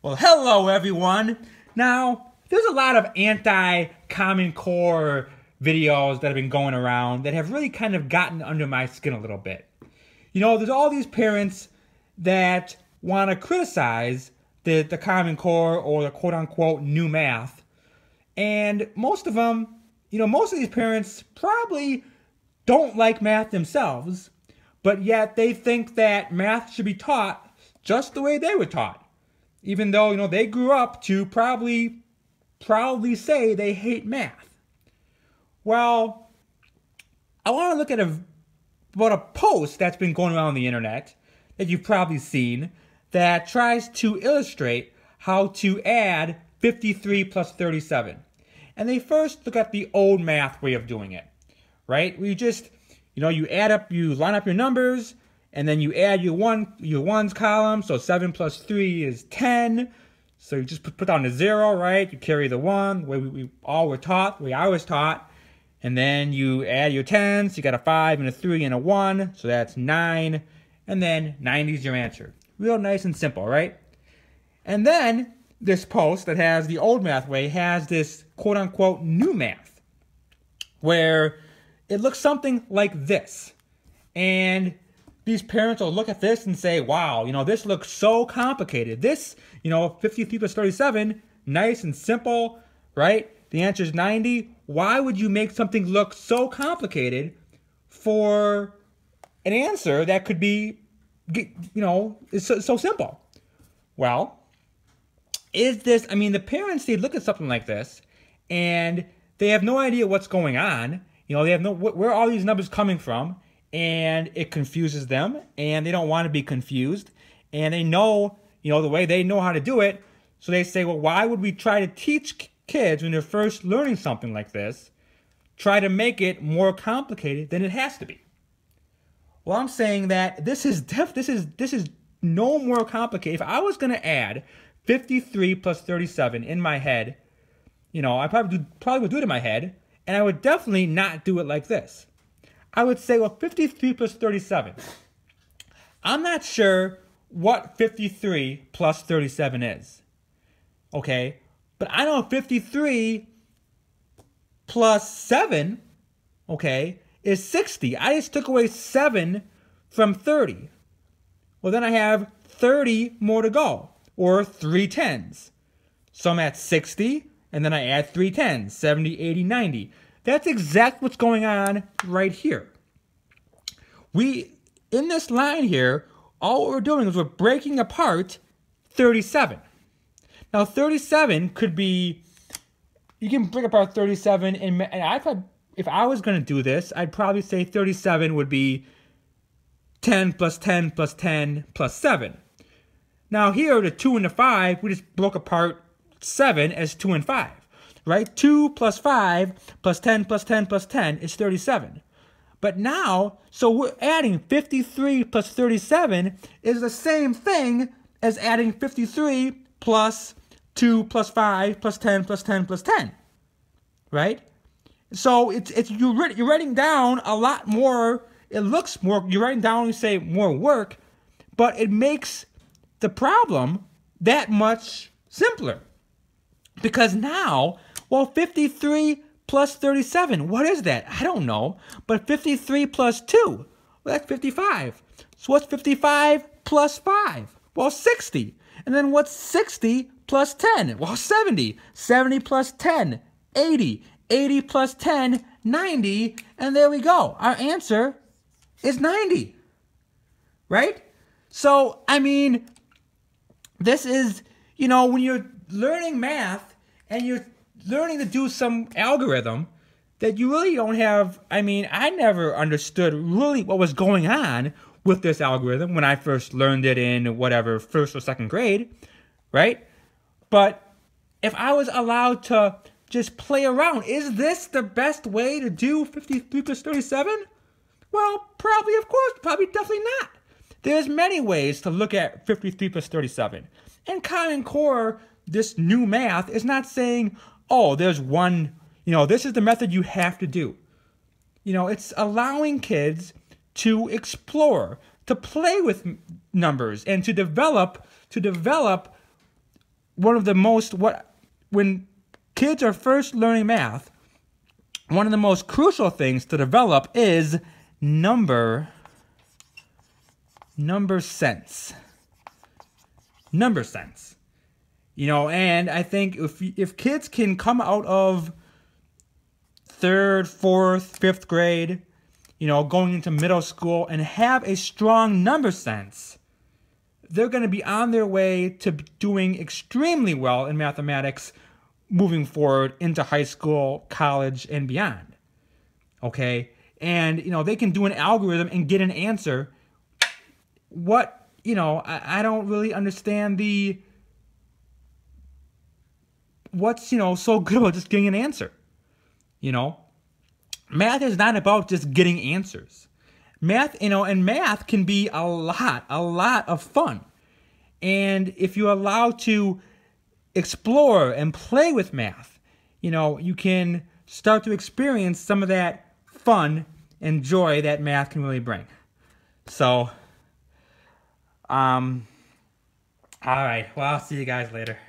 Well, hello everyone. Now, there's a lot of anti-Common Core videos that have been going around that have really kind of gotten under my skin a little bit. You know, there's all these parents that want to criticize the Common Core or the quote-unquote new math. And most of them, most of these parents probably don't like math themselves, but yet they think that math should be taught just the way they were taught. Even though, they grew up to proudly say they hate math. Well, I want to look at about a post that's been going around the internet that you've probably seen that tries to illustrate how to add 53 plus 37. And they first look at the old math way of doing it, right? We just, you add up, you line up your numbers, and then you add your ones column. So 7 plus 3 is 10. So you just put down the 0, right? You carry the 1, the way we all were taught, the way I was taught. And then you add your 10s. You got a 5 and a 3 and a 1. So that's 9. And then 90 is your answer. Real nice and simple, right? And then this post that has the old math way has this quote-unquote new math, where it looks something like this. And these parents will look at this and say, wow, this looks so complicated. This, 53 plus 37, nice and simple, right? The answer is 90. Why would you make something look so complicated for an answer that could be, is so simple? Well, the parents, they look at something like this and they have no idea what's going on. They have where are all these numbers coming from? And it confuses them, and they don't want to be confused. And they know, the way they know how to do it. So they say, well, why would we try to teach kids when they're first learning something like this, try to make it more complicated than it has to be? Well, I'm saying that this is no more complicated. If I was going to add 53 plus 37 in my head, I probably would do it in my head, and I would definitely not do it like this. I would say, well, 53 plus 37. I'm not sure what 53 plus 37 is. Okay? But I know 53 plus 7, okay, is 60. I just took away 7 from 30. Well, then I have 30 more to go, or 3 10s. So I'm at 60, and then I add 3 10s, 70, 80, 90. That's exactly what's going on right here. In this line here, all we're doing is we're breaking apart 37. Now 37 could be, you can break apart 37, and if I was going to do this, I'd probably say 37 would be 10 plus 10 plus 10 plus 7. Now here, the 2 and the 5, we just broke apart 7 as 2 and 5. Right? 2 plus 5 plus 10 plus 10 plus 10 is 37. But now, so we're adding 53 plus 37 is the same thing as adding 53 plus 2 plus 5 plus 10 plus 10 plus 10. Right? So you're writing down a lot more. It looks more, you're writing down, you say, more work, but it makes the problem that much simpler. Because now, well, 53 plus 37, what is that? I don't know. But 53 plus 2, well, that's 55. So what's 55 plus 5? Well, 60. And then what's 60 plus 10? Well, 70. 70 plus 10, 80. 80 plus 10, 90. And there we go. Our answer is 90. Right? So, this is, when you're learning math and you're learning to do some algorithm that you really don't have. I never understood really what was going on with this algorithm when I first learned it in whatever, first or second grade, right? But if I was allowed to just play around, is this the best way to do 53 plus 37? Well, probably, of course, definitely not. There's many ways to look at 53 plus 37. And Common Core, this new math, is not saying, oh, there's one, this is the method you have to do. It's allowing kids to explore, to play with numbers, and to develop one of the most, when kids are first learning math, one of the most crucial things to develop is number sense. Number sense. You know, and I think if kids can come out of 3rd, 4th, 5th grade, you know, going into middle school and have a strong number sense, they're going to be on their way to doing extremely well in mathematics moving forward into high school, college, and beyond. Okay? And, you know, they can do an algorithm and get an answer. What, you know, I don't really understand what's, you know, so good about just getting an answer. You know? Math is not about just getting answers. Math, you know, and math can be a lot of fun. And if you allow to explore and play with math, you know, you can start to experience some of that fun and joy that math can really bring. So, all right. Well, I'll see you guys later.